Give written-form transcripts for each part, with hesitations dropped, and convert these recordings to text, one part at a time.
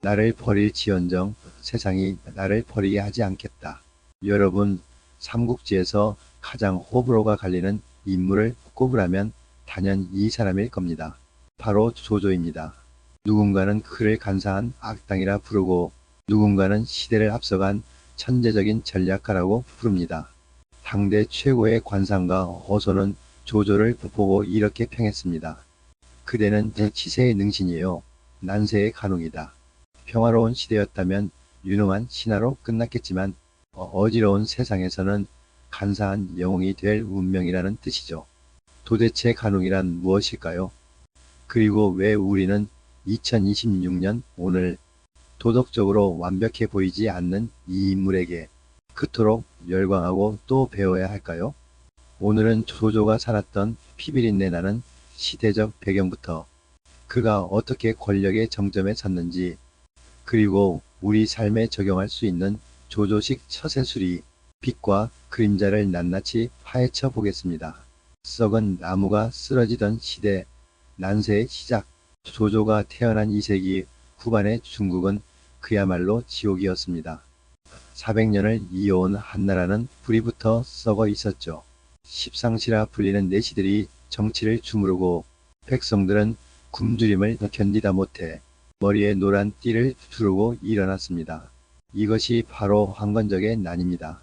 나를 버릴지언정 세상이 나를 버리게 하지 않겠다. 여러분, 삼국지에서 가장 호불호가 갈리는 인물을 꼽으라면 단연 이 사람일 겁니다. 바로 조조입니다. 누군가는 그를 간사한 악당이라 부르고 누군가는 시대를 앞서간 천재적인 전략가라고 부릅니다. 당대 최고의 관상가 어소는 조조를 보고 이렇게 평했습니다. 그대는 치세의 능신이요 난세의 간웅이다. 평화로운 시대였다면 유능한 신하로 끝났겠지만 어지러운 세상에서는 간사한 영웅이 될 운명이라는 뜻이죠. 도대체 간웅이란 무엇일까요? 그리고 왜 우리는 2026년 오늘 도덕적으로 완벽해 보이지 않는 이 인물에게 그토록 열광하고 또 배워야 할까요? 오늘은 조조가 살았던 피비린내 나는 시대적 배경부터 그가 어떻게 권력의 정점에 섰는지 그리고 우리 삶에 적용할 수 있는 조조식 처세술이 빛과 그림자를 낱낱이 파헤쳐 보겠습니다. 썩은 나무가 쓰러지던 시대, 난세의 시작, 조조가 태어난 2세기 후반의 중국은 그야말로 지옥이었습니다. 400년을 이어온 한나라는 불이 붙어 썩어 있었죠. 십상시라 불리는 내시들이 정치를 주무르고 백성들은 굶주림을 견디다 못해 머리에 노란 띠를 두르고 일어났습니다. 이것이 바로 황건적의 난입니다.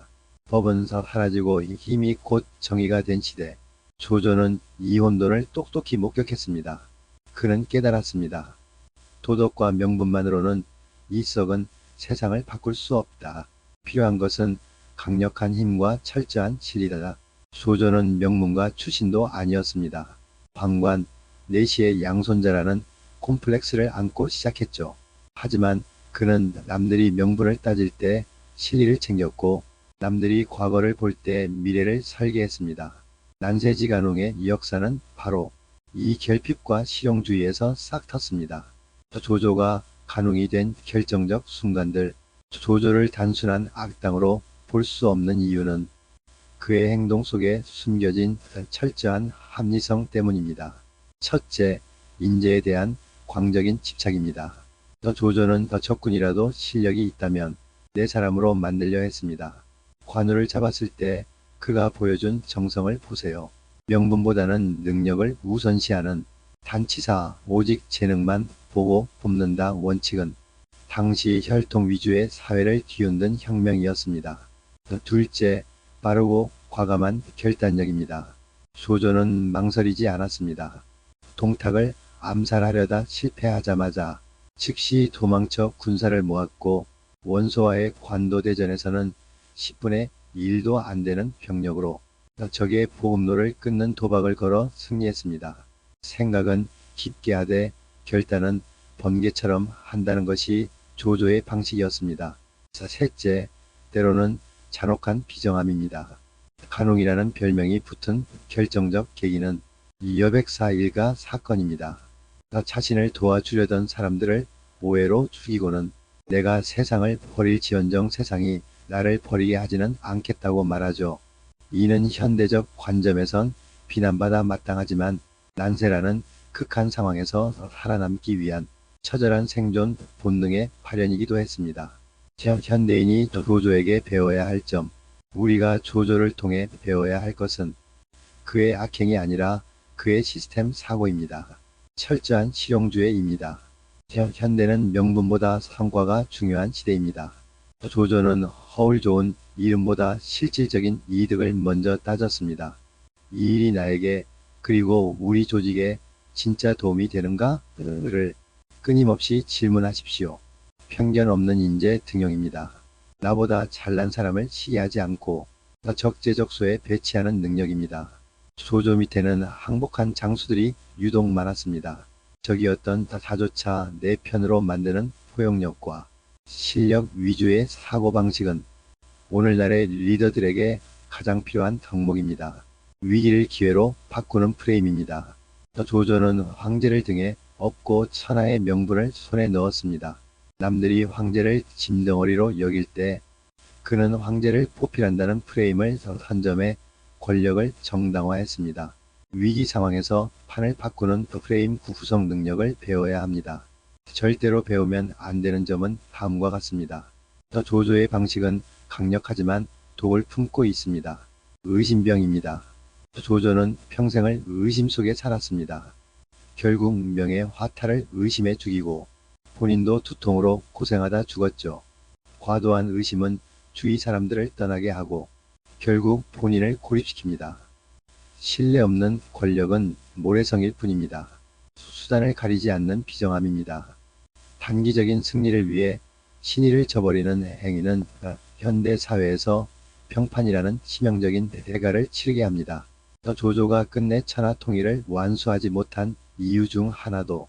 법은 사라지고 힘이 곧 정의가 된 시대. 조조는 이 혼돈을 똑똑히 목격했습니다. 그는 깨달았습니다. 도덕과 명분만으로는 이 썩은 세상을 바꿀 수 없다. 필요한 것은 강력한 힘과 철저한 진리다. 조조는 명문가 출신도 아니었습니다. 방관, 내시의 양손자라는 콤플렉스를 안고 시작했죠. 하지만 그는 남들이 명분을 따질 때 실리를 챙겼고 남들이 과거를 볼 때 미래를 설계했습니다. 난세지간웅의 역사는 바로 이 결핍과 실용주의에서 싹 텄습니다. 조조가 간웅이 된 결정적 순간들, 조조를 단순한 악당으로 볼 수 없는 이유는 그의 행동 속에 숨겨진 철저한 합리성 때문입니다. 첫째, 인재에 대한 광적인 집착입니다. 조조는 적군이라도 실력이 있다면 내 사람으로 만들려 했습니다. 관우를 잡았을 때 그가 보여준 정성을 보세요. 명분보다는 능력을 우선시하는 단치사 오직 재능만 보고 뽑는다 원칙은 당시 혈통 위주의 사회를 뒤흔든 혁명이었습니다. 둘째, 빠르고 과감한 결단력입니다. 조조는 망설이지 않았습니다. 동탁을 암살하려다 실패하자마자 즉시 도망쳐 군사를 모았고 원소와의 관도대전에서는 10분의 1도 안 되는 병력으로 적의 보급로를 끊는 도박을 걸어 승리했습니다. 생각은 깊게 하되 결단은 번개처럼 한다는 것이 조조의 방식이었습니다. 셋째, 때로는 잔혹한 비정함입니다. 간웅이라는 별명이 붙은 결정적 계기는 여백사 일가 사건입니다. 자신을 도와주려던 사람들을 오해로 죽이고는 내가 세상을 버릴지언정 세상이 나를 버리게 하지는 않겠다고 말하죠. 이는 현대적 관점에선 비난받아 마땅하지만 난세라는 극한 상황에서 살아남기 위한 처절한 생존 본능의 발현이기도 했습니다. 현대인이 조조에게 배워야 할 점, 우리가 조조를 통해 배워야 할 것은 그의 악행이 아니라 그의 시스템 사고입니다. 철저한 실용주의입니다. 현대는 명분보다 성과가 중요한 시대입니다. 조조는 허울 좋은 이름보다 실질적인 이득을 먼저 따졌습니다. 이 일이 나에게 그리고 우리 조직에 진짜 도움이 되는가?를 끊임없이 질문하십시오. 편견 없는 인재 등용입니다. 나보다 잘난 사람을 시기하지 않고 적재적소에 배치하는 능력입니다. 조조 밑에는 항복한 장수들이 유독 많았습니다. 적이었던 다조차 내 편으로 만드는 포용력과 실력 위주의 사고방식은 오늘날의 리더들에게 가장 필요한 덕목입니다. 위기를 기회로 바꾸는 프레임입니다. 조조는 황제를 등에 업고 천하의 명분을 손에 넣었습니다. 남들이 황제를 짐덩어리로 여길 때 그는 황제를 포필한다는 프레임을 선점해 권력을 정당화했습니다. 위기 상황에서 판을 바꾸는 프레임 구성 능력을 배워야 합니다. 절대로 배우면 안 되는 점은 다음과 같습니다. 조조의 방식은 강력하지만 독을 품고 있습니다. 의심병입니다. 조조는 평생을 의심 속에 살았습니다. 결국 명의 화탈을 의심에 죽이고 본인도 두통으로 고생하다 죽었죠. 과도한 의심은 주위 사람들을 떠나게 하고 결국 본인을 고립시킵니다. 신뢰 없는 권력은 모래성일 뿐입니다. 수단을 가리지 않는 비정함입니다. 단기적인 승리를 위해 신의를 저버리는 행위는 현대 사회에서 평판이라는 치명적인 대가를 치르게 합니다. 조조가 끝내 천하통일을 완수하지 못한 이유 중 하나도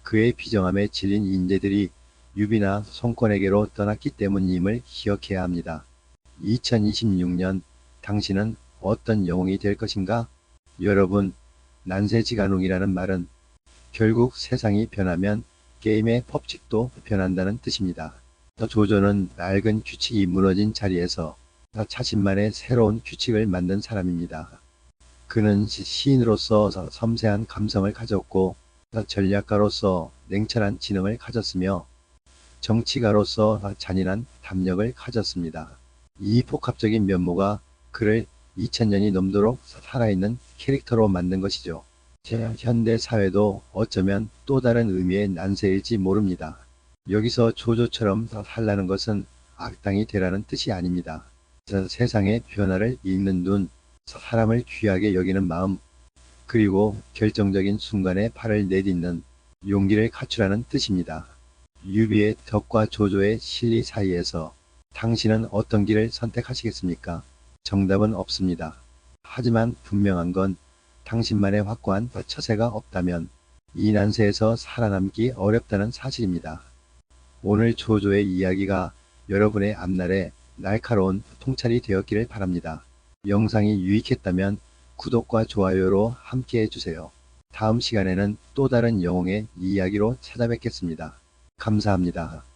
그의 비정함에 질린 인재들이 유비나 송권에게로 떠났기 때문임을 기억해야 합니다. 2026년 당신은 어떤 영웅이 될 것인가? 여러분, 난세지간웅이라는 말은 결국 세상이 변하면 게임의 법칙도 변한다는 뜻입니다. 조조는 낡은 규칙이 무너진 자리에서 자신만의 새로운 규칙을 만든 사람입니다. 그는 시인으로서 섬세한 감성을 가졌고 전략가로서 냉철한 지능을 가졌으며 정치가로서 잔인한 담력을 가졌습니다. 이 복합적인 면모가 그를 2000년이 넘도록 살아있는 캐릭터로 만든 것이죠. 현대 사회도 어쩌면 또 다른 의미의 난세일지 모릅니다. 여기서 조조처럼 살라는 것은 악당이 되라는 뜻이 아닙니다. 세상의 변화를 읽는 눈, 사람을 귀하게 여기는 마음, 그리고 결정적인 순간에 발을 내딛는 용기를 갖추라는 뜻입니다. 유비의 덕과 조조의 실리 사이에서 당신은 어떤 길을 선택하시겠습니까? 정답은 없습니다. 하지만 분명한 건 당신만의 확고한 처세가 없다면 이 난세에서 살아남기 어렵다는 사실입니다. 오늘 조조의 이야기가 여러분의 앞날에 날카로운 통찰이 되었기를 바랍니다. 영상이 유익했다면 구독과 좋아요로 함께 해주세요. 다음 시간에는 또 다른 영웅의 이야기로 찾아뵙겠습니다. 감사합니다.